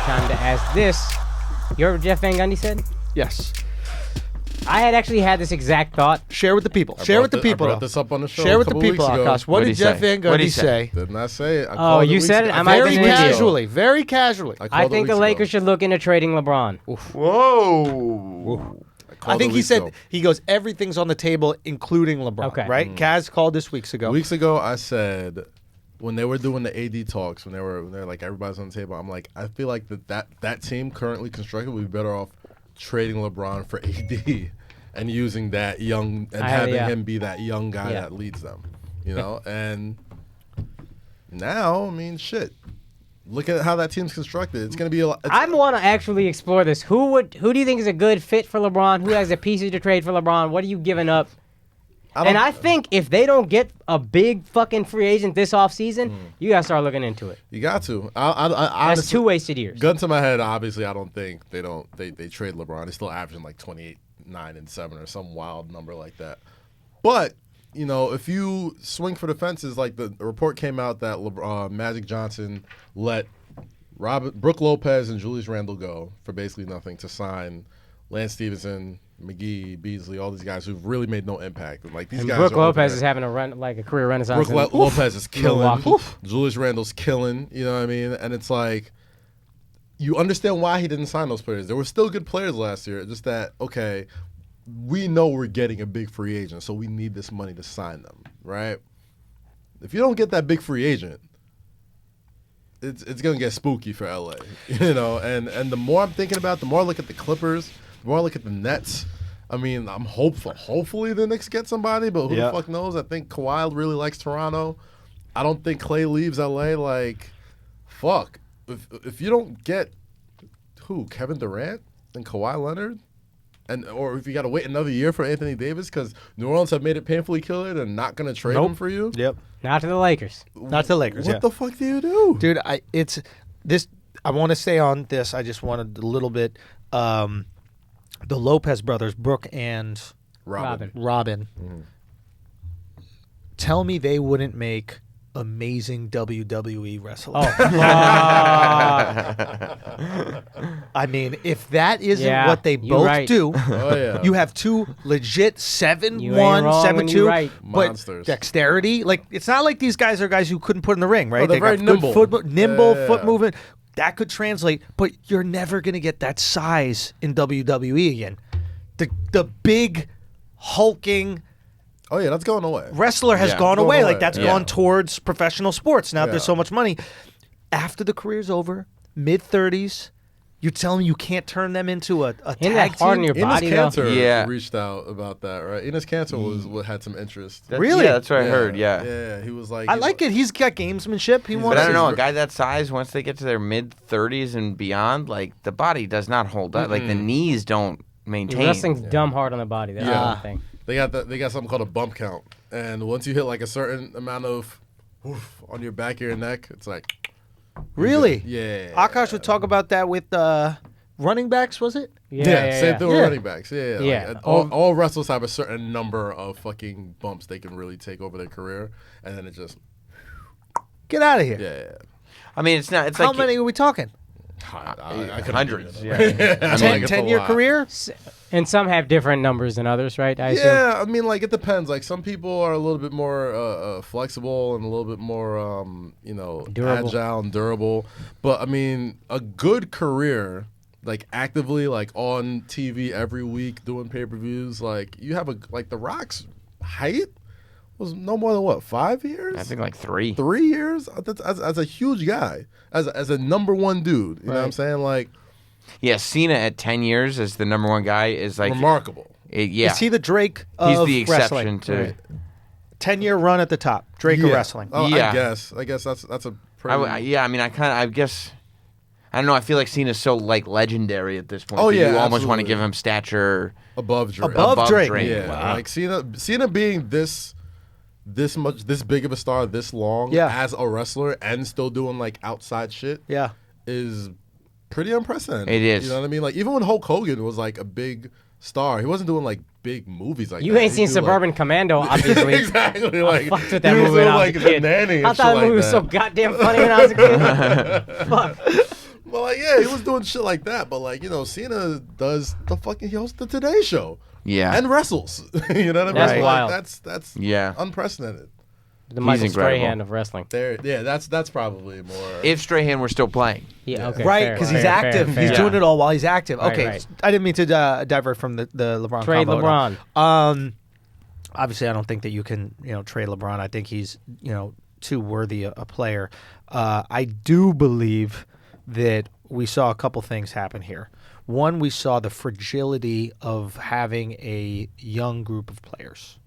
time to ask this. You heard what Jeff Van Gundy said? Yes. I had actually had this exact thought. Share with the people. Share with the people. I brought this up on the show. Share with the people, Akaash. What did Jeff Van Gundy say? Didn't I say it? Oh, you said it? Very casually. Very casually. I think the Lakers should look into trading LeBron. Whoa. I think he said, he goes, everything's on the table, including LeBron. Okay. Right? Kaz called this weeks ago. Weeks ago, I said, when they were doing the AD talks, when they're like, everybody's on the table, I'm like, I feel like that team currently constructed would be better off trading LeBron for AD and using that young, and having him be that young guy that leads them, you know? And now, I mean, shit. Look at how that team's constructed. It's going to be a lot. I want to actually explore this. Who do you think is a good fit for LeBron? Who has the pieces to trade for LeBron? What are you giving up? I think if they don't get a big fucking free agent this offseason, you got to start looking into it. You got to. That's honestly, 2 wasted years. Gun to my head, obviously, I don't think they trade LeBron. He's still averaging like 28, 9, and 7 or some wild number like that. But, you know, if you swing for the fences, like the report came out that Magic Johnson let Brooke Lopez and Julius Randle go for basically nothing to sign Lance Stevenson, McGee, Beasley, all these guys who've really made no impact. And like these guys, Brooke Lopez is having a career renaissance. Brooke Lopez is killing. Milwaukee. Julius Randle's killing. You know what I mean? And it's like, you understand why he didn't sign those players. There were still good players last year. Just that, okay, we know we're getting a big free agent, so we need this money to sign them, right? If you don't get that big free agent, it's gonna get spooky for LA, you know. And the more I'm thinking about, the more I look at the Clippers, the more I look at the Nets. I mean, I'm hopeful. Hopefully the Knicks get somebody, but who the fuck knows? I think Kawhi really likes Toronto. I don't think Clay leaves LA. Like, fuck. If you don't get Kevin Durant and Kawhi Leonard, or if you got to wait another year for Anthony Davis because New Orleans have made it painfully clear they're not going to trade him for you. Yep. Not to the Lakers. Not to the Lakers. What the fuck do you do, dude? I want to stay on this. I just wanted a little bit. The Lopez brothers, Brooke and Robin. Mm-hmm. Tell me they wouldn't make amazing WWE wrestlers. I mean, if that isn't what they both do, you have two legit 7'1", 7'2", but monsters. Dexterity. Like, it's not like these guys are guys who couldn't put in the ring, right? They're very nimble. Foot movement. That could translate, but you're never going to get that size in WWE again. The big, hulking that's going away. Wrestler has gone away. Like, that's gone towards professional sports. Now there's so much money. After the career's over, mid-30s, you tell me you can't turn them into a tag team? Your body, Enes Kanter reached out about that, right? Enes Kanter had some interest. Really? Yeah, that's what I heard, Yeah, he was like... I like it. He's got gamesmanship. But I don't know, a guy that size, once they get to their mid-30s and beyond, like, the body does not hold up. Like, the knees don't maintain. Wrestling's dumb hard on the body. That's the only thing. They got something called a bump count, and once you hit like a certain amount of on your back of your neck, it's like really. Yeah. Akaash would talk about that with running backs, was it? Same thing with running backs. Yeah. Like, all wrestlers have a certain number of fucking bumps they can really take over their career, and then it just get out of here. Yeah. I mean, it's not. It's how like many are we talking? I hundreds. Yeah. 10-year career. And some have different numbers than others, right? I I mean, like, it depends. Like, some people are a little bit more flexible and a little bit more, durable. agile and durable. But, I mean, a good career, like, actively, like, on TV every week doing pay-per-views, like, you have The Rock's height was no more than, 5 years? I think, like, 3. 3 years? That's, as a huge guy, as a number one dude. You know what I'm saying? Like... Yeah, Cena at 10 years as the number one guy is like remarkable. Is he the Drake of He's the exception wrestling? to 10-year run at the top. Drake of wrestling. Oh, I guess that's a pretty... I mean, I guess I don't know. I feel like Cena's so like legendary at this point. Oh, yeah, you almost absolutely. want to give him stature above Drake. Above Drake. Yeah, wow. Like Cena being this big of a star this long as a wrestler and still doing like outside shit. Yeah, is pretty unprecedented. It is. You know what I mean? Like, even when Hulk Hogan was like a big star, he wasn't doing like big movies like that. You ain't seen Suburban Commando, obviously. Exactly. Like, I fucked with that movie when I was a kid. Nanny I thought that movie was so goddamn funny when I was a kid. Fuck. Well, like, yeah, he was doing shit like that, but like, Cena does he hosts the Today Show. Yeah. And wrestles. You know what I mean? That's wild. That's yeah. unprecedented. The Michael incredible. Strahan of wrestling. That's probably more. If Strahan were still playing. Yeah, okay. Right, because he's active. He's doing it all while he's active. Right, Okay, right. I didn't mean to divert from the LeBron Trade combo at all. LeBron. Obviously, I don't think that you can trade LeBron. I think he's too worthy a player. I do believe that we saw a couple things happen here. One, we saw the fragility of having a young group of players,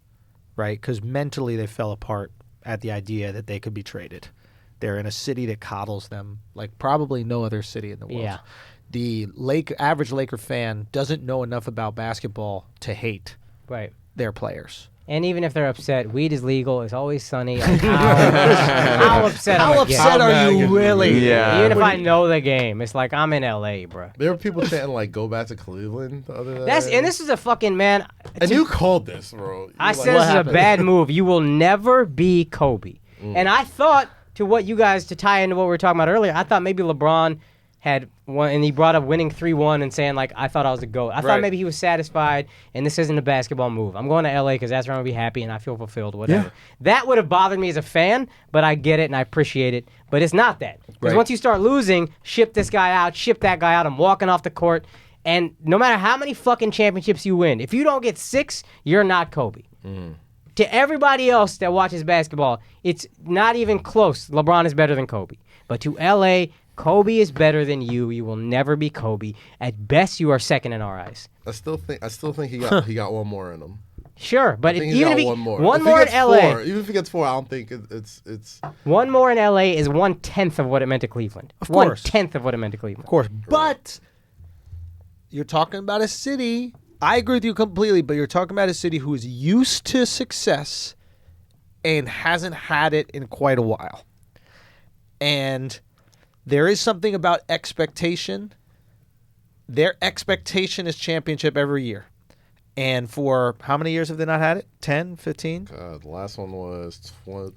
right? Because mentally they fell apart at the idea that they could be traded. They're in a city that coddles them like probably no other city in the world. Yeah. The average Laker fan doesn't know enough about basketball to hate Right. their players. And even if they're upset, weed is legal. It's always sunny. How upset How upset are you really? Yeah. Even if I know the game, it's like I'm in LA, bro. There were people chanting like "Go back to Cleveland" the other day. And this is a fucking man. And you called this, bro. You I were said like, this is a bad move. You will never be Kobe. And I thought to tie into what we were talking about earlier, I thought maybe LeBron had one, and he brought up winning 3-1 and saying like I thought I was a GOAT. I thought maybe he was satisfied, and this isn't a basketball move. I'm going to LA because that's where I'm gonna be happy and I feel fulfilled. Whatever. Yeah. That would have bothered me as a fan, but I get it and I appreciate it. But it's not that, because once you start losing, ship this guy out, ship that guy out. I'm walking off the court, and no matter how many fucking championships you win, if you don't get 6, you're not Kobe. To everybody else that watches basketball, it's not even close. LeBron is better than Kobe. But to LA, Kobe is better than you. You will never be Kobe. At best, you are second in our eyes. I still think he got one more in him. Sure, but even if he one more in LA, even if he gets 4, I don't think it's one more in LA is 1/10 of what it meant to Cleveland. Of course. 1/10 of what it meant to Cleveland. Of course, but you're talking about a city. I agree with you completely, but you're talking about a city who is used to success and hasn't had it in quite a while. And there is something about expectation. Their expectation is championship every year. And for how many years have they not had it? 10, 15? The last one was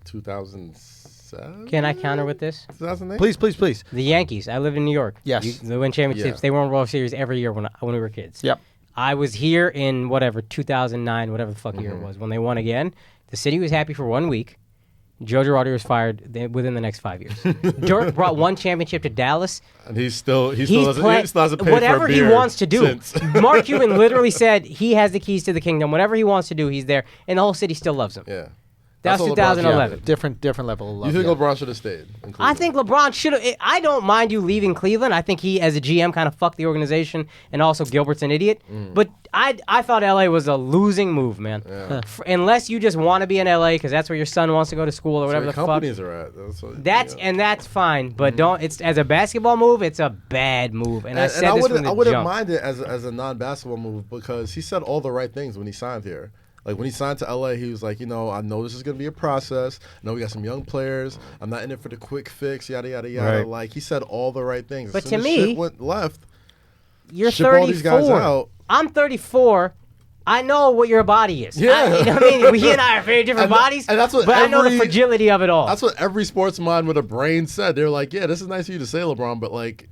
2007? Can I counter with this? 2008? Please. The Yankees. I live in New York. Yes. They win championships. Yeah. They won World Series every year when we were kids. Yep. I was here in 2009, whatever the fuck year it was, when they won again. The city was happy for 1 week. Joe Girardi was fired within the next 5 years. Dirk brought one championship to Dallas. And he still hasn't paid whatever for a beer he wants to do. since. Mark Cuban literally said he has the keys to the kingdom. Whatever he wants to do, he's there, and the whole city still loves him. Yeah. That was 2011. Different level of love. You think LeBron should have stayed in Cleveland? I think LeBron should have. I don't mind you leaving Cleveland. I think he, as a GM, kind of fucked the organization, and also Gilbert's an idiot. But I thought LA was a losing move, man. Yeah. Unless you just want to be in LA because that's where your son wants to go to school or whatever the fuck. Companies are at. That's fine, but don't. It's as a basketball move, it's a bad move, and I said this from the I wouldn't jump. mind it as a non-basketball move because he said all the right things when he signed here. Like, when he signed to LA, he was like, I know this is going to be a process. I know we got some young players. I'm not in it for the quick fix, yada, yada, yada. Right. Like, he said all the right things. But as soon to as me, shit went left, You're ship all these guys 34. out. I'm 34. I know what your body is. Yeah. You know what I mean? He and I are very different bodies, and that's what but I know the fragility of it all. That's what every sports mind with a brain said. They're like, yeah, this is nice of you to say, LeBron, but like,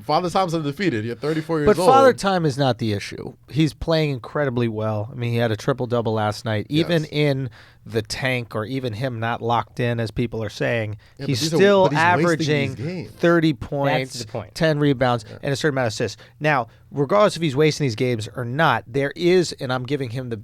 Father Time's undefeated. You're 34 years old. But Father Time is not the issue. He's playing incredibly well. I mean, he had a triple-double last night. Even in the tank, or even him not locked in, as people are saying, he's still averaging 30 points, 10 rebounds, and a certain amount of assists. Now, regardless if he's wasting these games or not, there is, and I'm giving him the,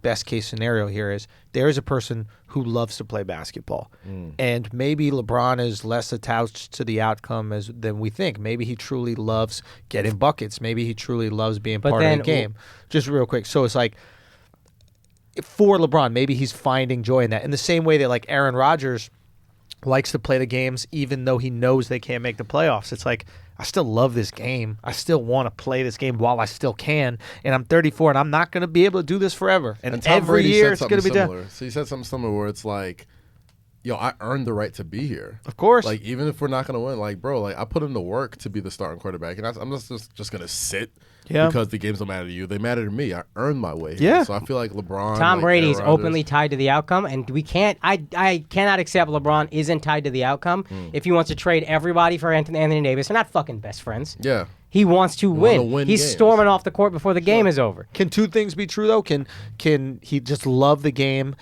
best case scenario here is there is a person who loves to play basketball. And maybe LeBron is less attached to the outcome than we think. Maybe he truly loves getting buckets. Maybe he truly loves being part of the game. Just real quick. So it's like, for LeBron, maybe he's finding joy in that. In the same way that like Aaron Rodgers likes to play the games even though he knows they can't make the playoffs. It's like, I still love this game. I still want to play this game while I still can. And I'm 34, and I'm not going to be able to do this forever. And Tom every Brady year said it's going to be similar. done. So he said something similar where it's like, yo, I earned the right to be here. Of course. Like, even if we're not going to win, like, bro, like, I put in the work to be the starting quarterback. And I'm just going to sit because the games don't matter to you. They matter to me. I earned my way here. Yeah. So I feel like LeBron. Tom Brady is openly tied to the outcome, and we can't. I cannot accept LeBron isn't tied to the outcome. If he wants to trade everybody for Anthony Davis, they're not fucking best friends. Yeah. He wants to win. He's games. storming off the court before the game is over. Can two things be true though? Can he just love the game,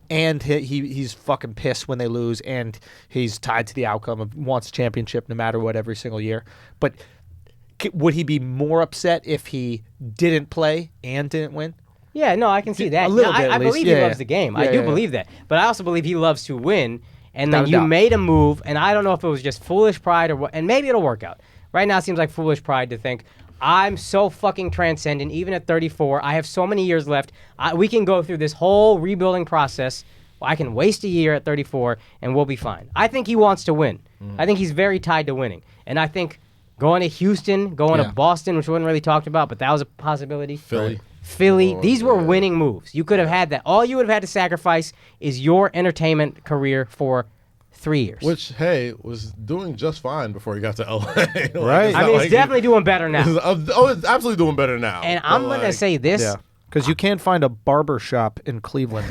and he's fucking pissed when they lose, and he's tied to the outcome of wants a championship no matter what every single year? But would he be more upset if he didn't play and didn't win? Yeah, no, I can see that. A little bit, I at least. believe he loves the game. I do believe that. But I also believe he loves to win. And then you made a move, and I don't know if it was just foolish pride or what, and maybe it'll work out. Right now it seems like foolish pride to think, I'm so fucking transcendent, even at 34. I have so many years left. We can go through this whole rebuilding process. I can waste a year at 34, and we'll be fine. I think he wants to win. I think he's very tied to winning. And I think going to Houston, going to Boston, which wasn't really talked about, but that was a possibility. Philly. These were winning moves. You could have had that. All you would have had to sacrifice is your entertainment career for 3 years. Which, hey, was doing just fine before he got to LA. Right. I mean, it's definitely doing better now. It's absolutely doing better now. And I'm going to say this. Yeah. Because you can't find a barber shop in Cleveland.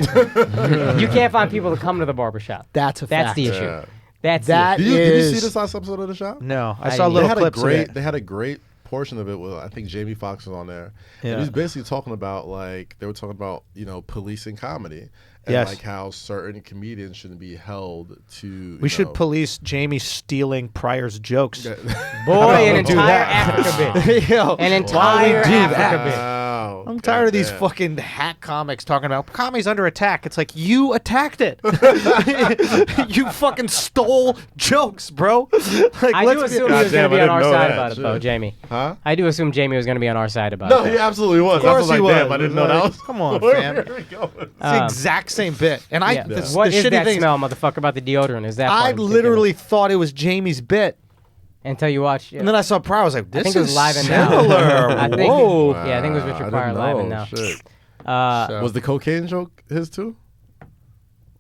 You can't find people to come to the barbershop. That's a fact. That's the issue. Yeah. That Did you see this last episode of the shop? No, I saw little clips of it. They had a great portion of it with, I think, Jamie Foxx was on there. Yeah. And he was basically talking about, like, they were talking about, policing comedy. And like how certain comedians shouldn't be held to. We should police Jamie stealing Pryor's jokes. Boy, an entire Africa bit. An entire Africa bit. I'm tired of these fucking hack comics talking about comedy's under attack. It's like, you attacked it. You fucking stole jokes, bro. Like, I do assume he was going to be on our side about it, though, Jamie. Huh? I do assume Jamie was going to be on our side about it. No, he absolutely was. Of course I was he like, damn, was. I didn't know that was. Come on, fam. Where are we going? It's the exact same bit. And What is that smell, motherfucker, about the deodorant? Is that I literally thought it was Jamie's bit. Until you watched it. And then I saw Pryor. I was like, this is is live and similar. now. I think Whoa. I think it was Richard Pryor live and now. Shit. Was the cocaine joke his too?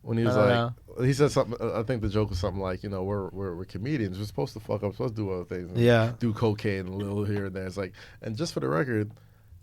When he was he said something. I think the joke was something like, we're comedians. We're supposed to fuck up. We're supposed to do other things. And do cocaine a little here and there. It's like, and just for the record,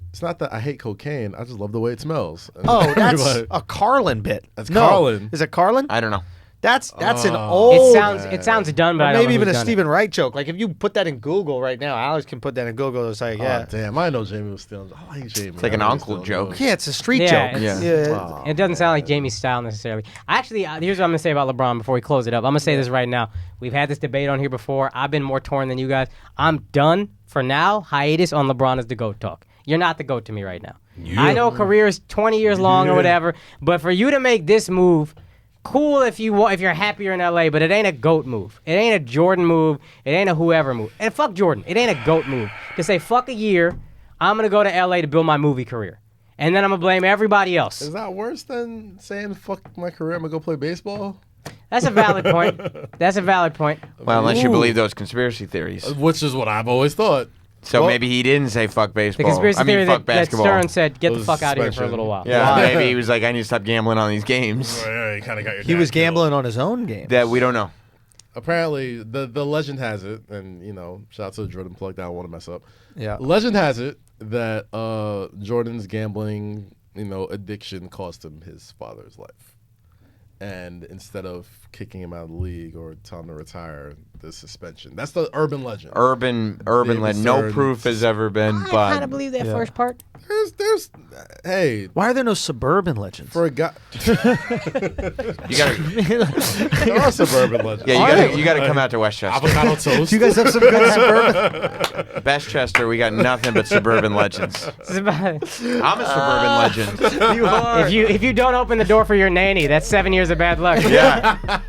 it's not that I hate cocaine. I just love the way it smells. Oh, that's a Carlin bit. That's Carlin. Is it Carlin? I don't know. That's an old. It sounds dumb, but I don't maybe know even a who's Stephen Wright joke. Like, if you put that in Google right now, Alex can put that in Google. It's like, oh, damn, I know Jamie was stealing. I like Jamie. It's like an uncle joke. Yeah, it's a street Yeah, joke. it's- Yeah. It doesn't sound like Jamie's style necessarily. Actually, here's what I'm going to say about LeBron before we close it up. I'm going to say this right now. We've had this debate on here before. I've been more torn than you guys. I'm done for now. Hiatus on LeBron is the GOAT talk. You're not the GOAT to me right now. I know career is 20 years long or whatever, but for you to make this move, cool if you're happier in LA, but it ain't a GOAT move. It ain't a Jordan move. It ain't a whoever move. And fuck Jordan. It ain't a GOAT move. To say fuck a year, I'm going to go to LA to build my movie career. And then I'm going to blame everybody else. Is that worse than saying fuck my career, I'm going to go play baseball? That's a valid point. That's a valid point. Well, unless you believe those conspiracy theories. Which is what I've always thought. So maybe he didn't say fuck baseball. The conspiracy theory fuck that basketball. Stern said, get the fuck out of here for a little while. Yeah, maybe he was like, I need to stop gambling on these games. You kinda got your He dad was killed. gambling on his own game. That we don't know. Apparently, the legend has it, and shout out to the Jordan plug. I don't want to mess up. Yeah. Legend has it that Jordan's gambling, addiction cost him his father's life, and instead of kicking him out of the league or telling him to retire, the suspension. That's the urban legend. Urban legend. No proof has ever been. I kind of believe that first part. Hey, why are there no suburban legends? for a guy, You gotta, there are suburban legends. yeah, you gotta come out to Westchester. Avocado toast. Do you guys have some good suburban? Westchester, we got nothing but suburban legends. I'm a suburban legend. If you don't open the door for your nanny, that's 7 years of bad luck. Yeah.